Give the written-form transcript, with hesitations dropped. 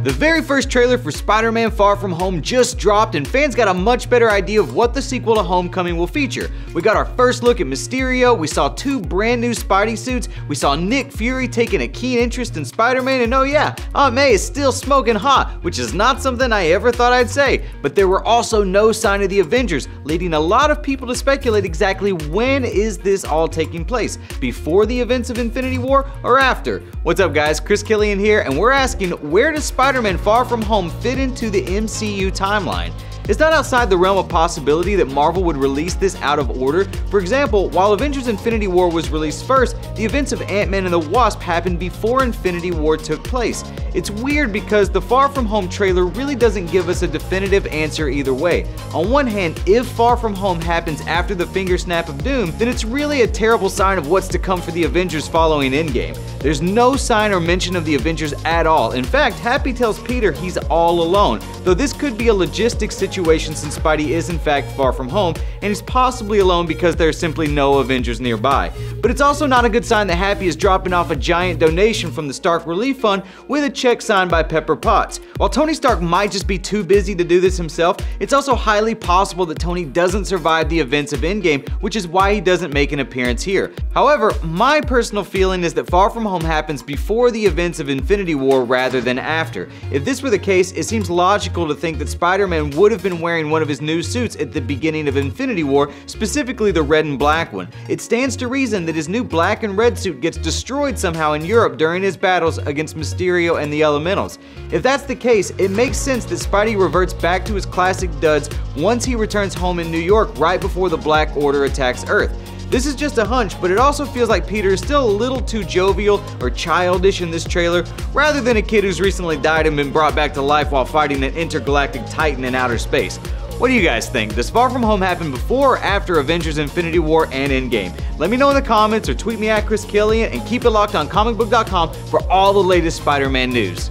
The very first trailer for Spider-Man Far From Home just dropped, and fans got a much better idea of what the sequel to Homecoming will feature. We got our first look at Mysterio, we saw 2 brand new Spidey suits, we saw Nick Fury taking a keen interest in Spider-Man, and oh yeah, Aunt May is still smoking hot, which is not something I ever thought I'd say. But there were also no sign of the Avengers, leading a lot of people to speculate exactly when is this all taking place, before the events of Infinity War or after? What's up guys, Chris Killian here, and we're asking, where does Spider-Man Far From Home fit into the MCU timeline? It's not outside the realm of possibility that Marvel would release this out of order. For example, while Avengers Infinity War was released first, the events of Ant-Man and the Wasp happened before Infinity War took place. It's weird because the Far From Home trailer really doesn't give us a definitive answer either way. On one hand, if Far From Home happens after the finger snap of doom, then it's really a terrible sign of what's to come for the Avengers following Endgame. There's no sign or mention of the Avengers at all. In fact, Happy tells Peter he's all alone, though this could be a logistics situation since Spidey is in fact far from home, and he's possibly alone because there's simply no Avengers nearby. But it's also not a good sign that Happy is dropping off a giant donation from the Stark Relief Fund with a check signed by Pepper Potts. While Tony Stark might just be too busy to do this himself, it's also highly possible that Tony doesn't survive the events of Endgame, which is why he doesn't make an appearance here. However, my personal feeling is that Far From Home happens before the events of Infinity War rather than after. If this were the case, it seems logical to think that Spider-Man would have been wearing one of his new suits at the beginning of Infinity War, specifically the red and black one. It stands to reason that his new black and red suit gets destroyed somehow in Europe during his battles against Mysterio and the Elementals. If that's the case, it makes sense that Spidey reverts back to his classic duds once he returns home in New York right before the Black Order attacks Earth. This is just a hunch, but it also feels like Peter is still a little too jovial or childish in this trailer, rather than a kid who's recently died and been brought back to life while fighting an intergalactic titan in outer space. What do you guys think? Does Far From Home happen before or after Avengers Infinity War and Endgame? Let me know in the comments or tweet me at Chris Killian, and keep it locked on Comicbook.com for all the latest Spider-Man news.